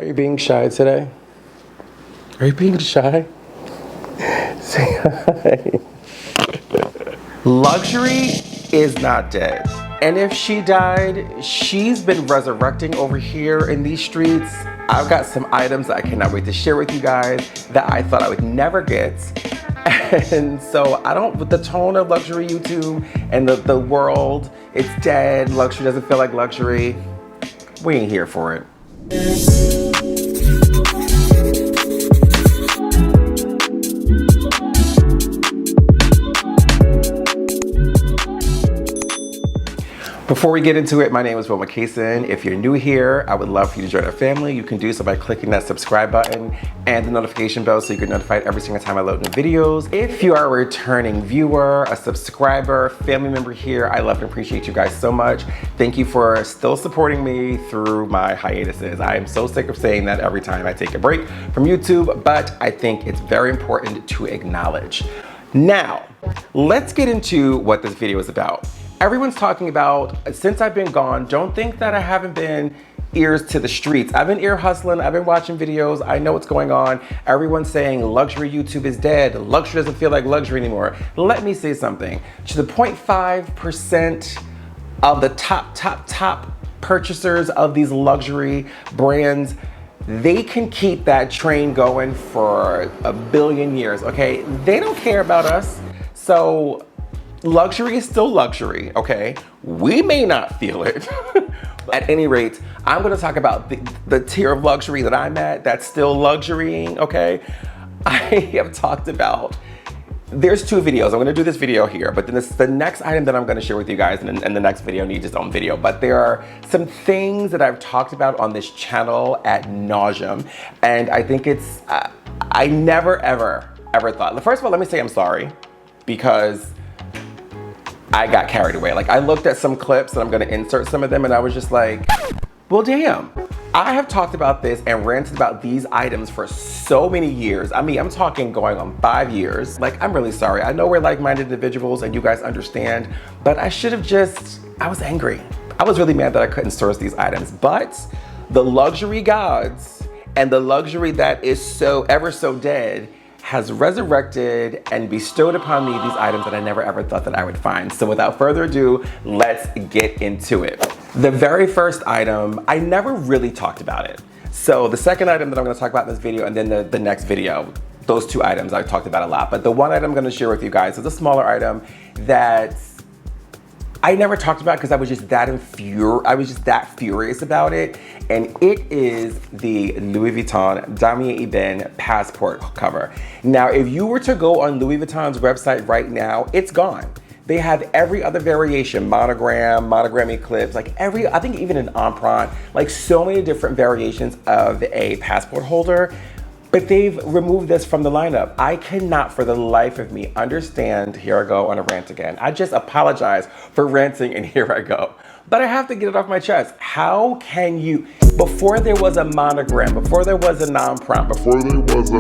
Are you being shy today? Are you being shy? Say hi. Luxury is not dead. And if she died, she's been resurrecting over here in these streets. I've got some items that I cannot wait to share with you guys that I thought I would never get. And so with the tone of luxury YouTube and the world, it's dead, luxury doesn't feel like luxury. We ain't here for it. Before we get into it, my name is Wil Mikahson. If you're new here, I would love for you to join our family. You can do so by clicking that subscribe button and the notification bell so you get notified every single time I load new videos. If you are a returning viewer, a subscriber, family member here, I love and appreciate you guys so much. Thank you for still supporting me through my hiatuses. I am so sick of saying that every time I take a break from YouTube, but I think it's very important to acknowledge. Now, let's get into what this video is about. Everyone's talking about, since I've been gone, don't think that I haven't been ears to the streets. I've been ear hustling, I've been watching videos, I know what's going on. Everyone's saying luxury YouTube is dead, luxury doesn't feel like luxury anymore. Let me say something. To the 0.5% of the top purchasers of these luxury brands, they can keep that train going for a billion years, okay? They don't care about us. So, luxury is still luxury, okay? We may not feel it. At any rate, I'm gonna talk about the tier of luxury that I'm at that's still luxurying, okay? I have talked about, there's two videos. I'm gonna do this video here, but then the next item that I'm gonna share with you guys and the next video needs its own video. But there are some things that I've talked about on this channel ad nauseum, and I think it's, I never ever thought. First of all, let me say I'm sorry, because I got carried away. Like, I looked at some clips and I'm gonna insert some of them and I was just like, well, damn. I have talked about this and ranted about these items for so many years. I mean, I'm talking going on 5 years. Like, I'm really sorry. I know we're like-minded individuals and you guys understand, but I should have I was angry. I was really mad that I couldn't source these items, but the luxury gods and the luxury that is so ever so dead has resurrected and bestowed upon me these items that I never ever thought that I would find. So without further ado, let's get into it. The very first item, I never really talked about it. So the second item that I'm gonna talk about in this video and then the next video, those two items I've talked about a lot. But the one item I'm gonna share with you guys is a smaller item that I never talked about because I was just that furious about it. And it is the Louis Vuitton Damier Ebene passport cover. Now, if you were to go on Louis Vuitton's website right now, it's gone. They have every other variation, monogram eclipse, like I think even an emprunt, like so many different variations of a passport holder. But they've removed this from the lineup. I cannot for the life of me understand, here I go on a rant again. I just apologize for ranting and here I go. But I have to get it off my chest. How can you, before there was a monogram, before there was a non-prompt, before there was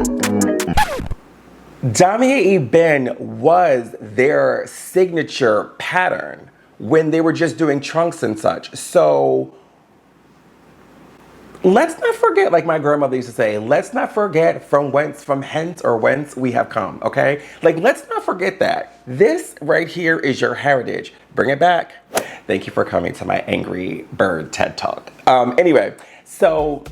Damier Ebene was their signature pattern when they were just doing trunks and such. So, let's not forget, like my grandmother used to say, let's not forget from whence we have come, okay? Like, let's not forget that. This right here is your heritage. Bring it back. Thank you for coming to my Angry Bird TED Talk. Anyway, so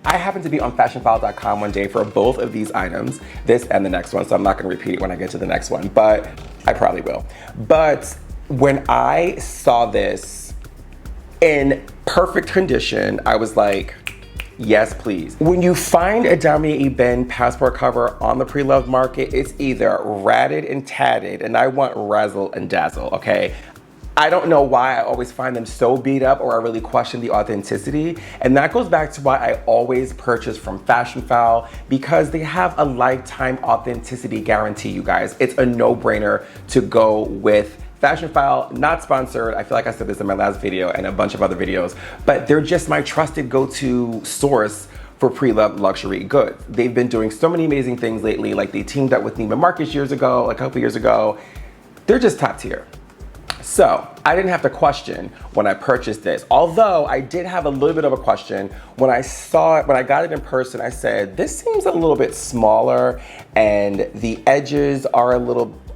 I happened to be on fashionfile.com one day for both of these items, this and the next one, so I'm not gonna repeat it when I get to the next one, but I probably will. But when I saw this in perfect condition, I was like, yes, please. When you find a Damier Ebene passport cover on the pre-loved market, it's either ratted and tatted, and I want razzle and dazzle, okay? I don't know why I always find them so beat up or I really question the authenticity. And that goes back to why I always purchase from Fashionfile, because they have a lifetime authenticity guarantee, you guys. It's a no-brainer to go with Fashionfile, not sponsored. I feel like I said this in my last video and a bunch of other videos, but they're just my trusted go-to source for pre-loved luxury goods. They've been doing so many amazing things lately, like they teamed up with Neiman Marcus a couple years ago. They're just top tier. So I didn't have to question when I purchased this. Although I did have a little bit of a question when I saw it, when I got it in person. I said, this seems a little bit smaller and the edges are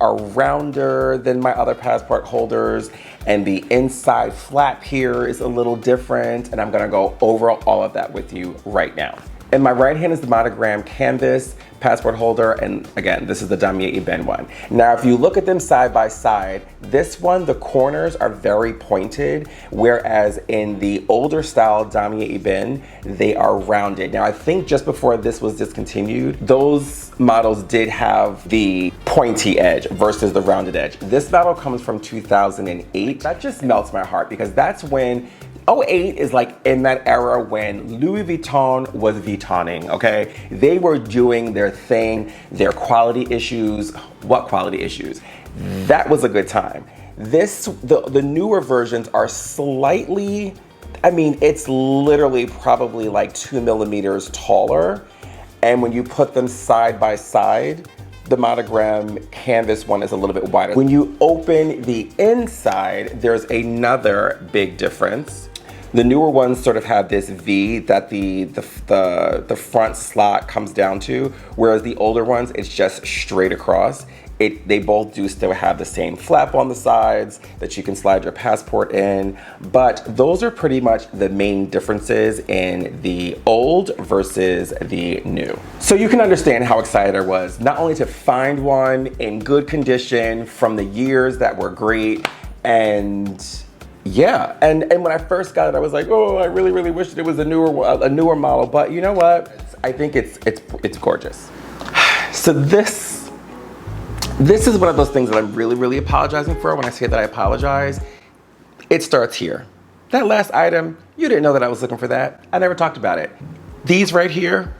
rounder than my other passport holders, and the inside flap here is a little different, and I'm gonna go over all of that with you right now. In my right hand is the monogram canvas passport holder, and again, this is the Damier Ebene one. Now, if you look at them side by side, this one, the corners are very pointed, whereas in the older style Damier Ebene, they are rounded. Now, I think just before this was discontinued, those models did have the pointy edge versus the rounded edge. This model comes from 2008. That just melts my heart because that's when '08 is like in that era when Louis Vuitton was Vuittoning, okay? They were doing their thing, their quality issues. What quality issues? That was a good time. The newer versions are slightly, I mean, it's literally probably like 2 millimeters taller. And when you put them side by side, the monogram canvas one is a little bit wider. When you open the inside, there's another big difference. The newer ones sort of have this V that the front slot comes down to, whereas the older ones, it's just straight across. They both do still have the same flap on the sides that you can slide your passport in, but those are pretty much the main differences in the old versus the new. So you can understand how excited I was, not only to find one in good condition from the years that were great, and yeah, and when I first got it, I was like, oh, I really, really wish that it was a newer model. But you know what? I think it's gorgeous. So this is one of those things that I'm really, really apologizing for. When I say that I apologize, it starts here. That last item, you didn't know that I was looking for that. I never talked about it. These right here,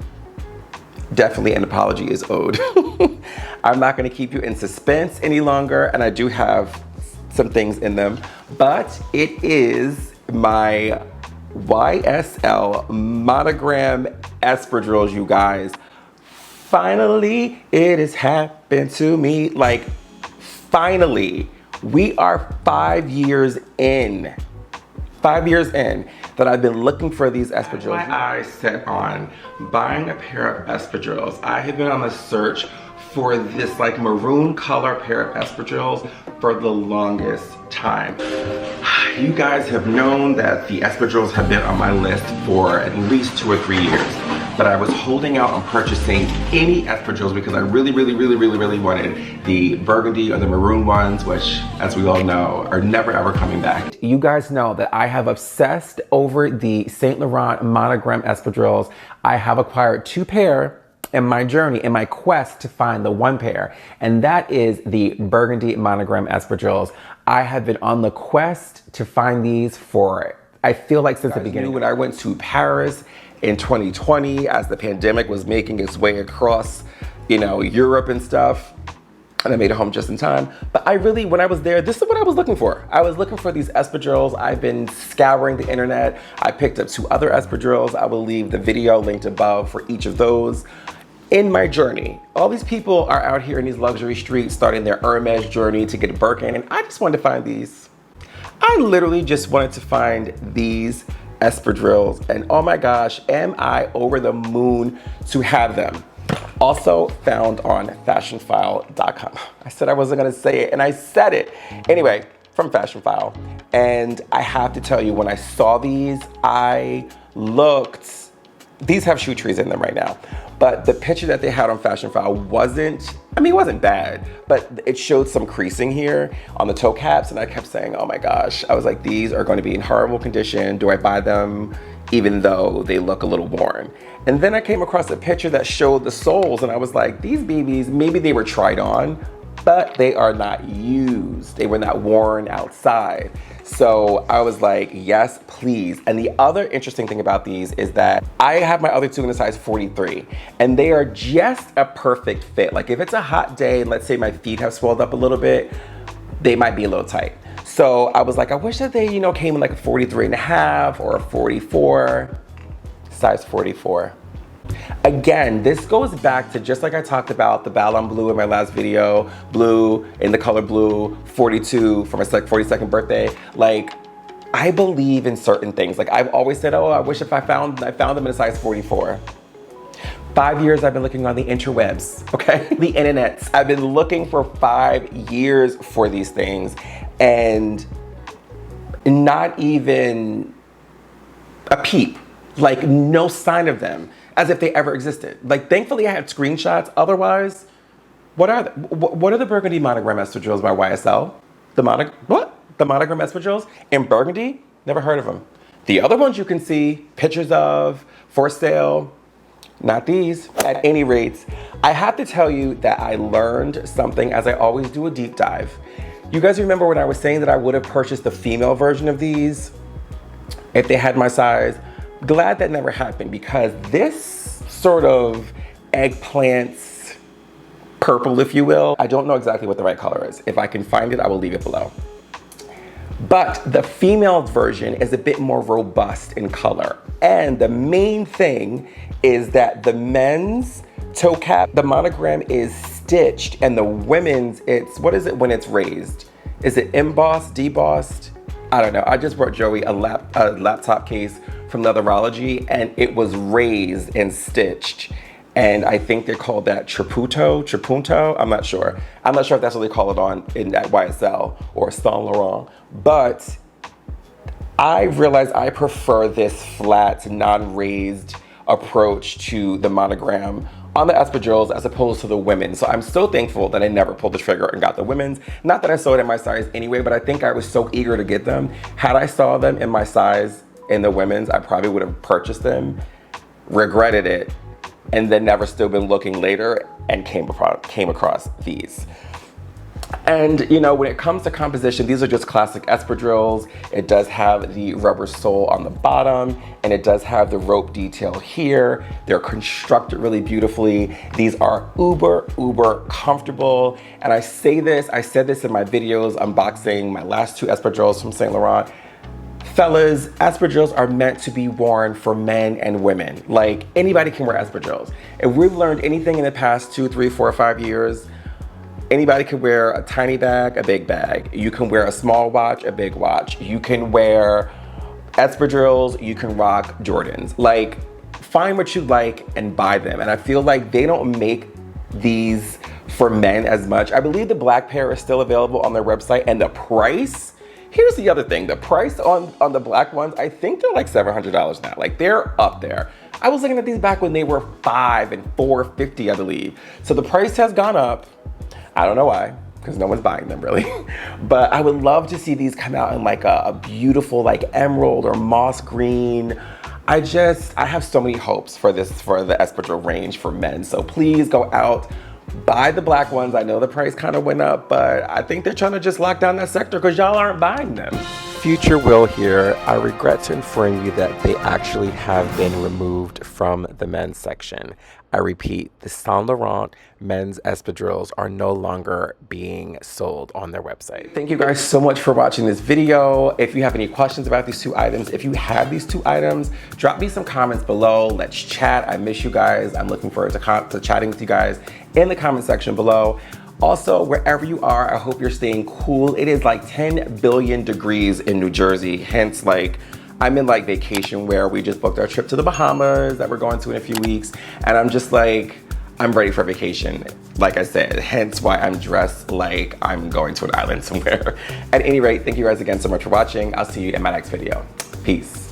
definitely an apology is owed. I'm not gonna keep you in suspense any longer, and I do have some things in them, but it is my YSL monogram espadrilles, you guys. Finally, it has happened to me. Like, finally, we are 5 years in. 5 years in that I've been looking for these espadrilles. My eyes set on buying a pair of espadrilles. I have been on the search for this like maroon color pair of espadrilles for the longest time. You guys have known that the espadrilles have been on my list for at least 2 or 3 years, but I was holding out on purchasing any espadrilles because I really, really, really, really, really wanted the burgundy or the maroon ones, which, as we all know, are never ever coming back. You guys know that I have obsessed over the Saint Laurent monogram espadrilles. I have acquired 2 pair in my journey, in my quest to find the 1 pair, and that is the burgundy monogram espadrilles. I have been on the quest to find these for, I feel like since the beginning. When I went to Paris in 2020, as the pandemic was making its way across, you know, Europe and stuff, and I made it home just in time. But I really, when I was there, this is what I was looking for. I was looking for these espadrilles. I've been scouring the internet. I picked up 2 other espadrilles. I will leave the video linked above for each of those. In my journey, all these people are out here in these luxury streets starting their Hermes journey to get a Birkin, and I just wanted to find these. I literally just wanted to find these espadrilles, and oh my gosh, am I over the moon to have them. Also found on fashionphile.com. I said I wasn't gonna say it, and I said it. Anyway, from Fashionphile. And I have to tell you, when I saw these, these have shoe trees in them right now. But the picture that they had on Fashionphile wasn't, I mean, it wasn't bad, but it showed some creasing here on the toe caps, and I kept saying, oh my gosh. I was like, these are going to be in horrible condition. Do I buy them even though they look a little worn? And then I came across a picture that showed the soles, and I was like, these BBs, maybe they were tried on, but they are not used. They were not worn outside. So I was like, yes, please. And the other interesting thing about these is that I have my other 2 in a size 43, and they are just a perfect fit. Like if it's a hot day, and let's say my feet have swelled up a little bit, they might be a little tight. So I was like, I wish that they, you know, came in like a 43 and a half or a 44, size 44. Again, this goes back to just like I talked about the Ballon Bleu in my last video, blue in the color blue, 42 for my 42nd birthday. Like, I believe in certain things. Like I've always said, oh, I wish if I found them in a size 44. 5 years I've been looking on the interwebs, okay? The internets. I've been looking for 5 years for these things and not even a peep, like no sign of them, as if they ever existed. Like thankfully I had screenshots, otherwise, what are the Burgundy Monogram Espadrilles by YSL? The Monogram Espadrilles in Burgundy? Never heard of them. The other ones you can see pictures of, for sale, not these. At any rate, I have to tell you that I learned something, as I always do a deep dive. You guys remember when I was saying that I would have purchased the female version of these if they had my size? Glad that never happened, because this sort of eggplant purple, if you will, I don't know exactly what the right color is. If I can find it, I will leave it below. But the female version is a bit more robust in color. And the main thing is that the men's toe cap, the monogram is stitched, and the women's, what is it when it's raised? Is it embossed, debossed? I don't know. I just brought Joey a laptop case from Leatherology, and it was raised and stitched. And I think they call that trapunto. I'm not sure. I'm not sure if that's what they call it at YSL or Saint Laurent. But I realized I prefer this flat, non-raised approach to the monogram on the espadrilles as opposed to the women. So I'm so thankful that I never pulled the trigger and got the women's. Not that I saw it in my size anyway, but I think I was so eager to get them. Had I saw them in my size in the women's, I probably would have purchased them, regretted it, and then never still been looking later and came across these. And you know, when it comes to composition, these are just classic espadrilles. It does have the rubber sole on the bottom, and it does have the rope detail here. They're constructed really beautifully. These are uber comfortable. And I said this in my videos unboxing my last 2 espadrilles from Saint Laurent. Fellas, espadrilles are meant to be worn for men and women. Like, anybody can wear espadrilles. If we've learned anything in the past 2, 3, 4, 5 years, anybody can wear a tiny bag, a big bag. You can wear a small watch, a big watch. You can wear espadrilles, you can rock Jordans. Like, find what you like and buy them. And I feel like they don't make these for men as much. I believe the black pair is still available on their website, and the price, here's the other thing, the price on the black ones, I think they're like $700 now. Like, they're up there. I was looking at these back when they were $500 and $450, I believe. So the price has gone up. I don't know why, because no one's buying them really. But I would love to see these come out in like a beautiful like emerald or moss green. I have so many hopes for the espadrille range for men. So please go out, buy the black ones. I know the price kind of went up, but I think they're trying to just lock down that sector because y'all aren't buying them. Future Will here. I regret to inform you that they actually have been removed from the men's section. I repeat, the Saint Laurent men's espadrilles are no longer being sold on their website. Thank you guys so much for watching this video. If you have any questions about these 2 items, if you have these 2 items, drop me some comments below. Let's chat. I miss you guys. I'm looking forward to chatting with you guys in the comment section below. Also, wherever you are, I hope you're staying cool. It is like 10 billion degrees in New Jersey, hence like I'm in like vacation wear. We just booked our trip to the Bahamas that we're going to in a few weeks. And I'm just like, I'm ready for vacation. Like I said, hence why I'm dressed like I'm going to an island somewhere. At any rate, thank you guys again so much for watching. I'll see you in my next video. Peace.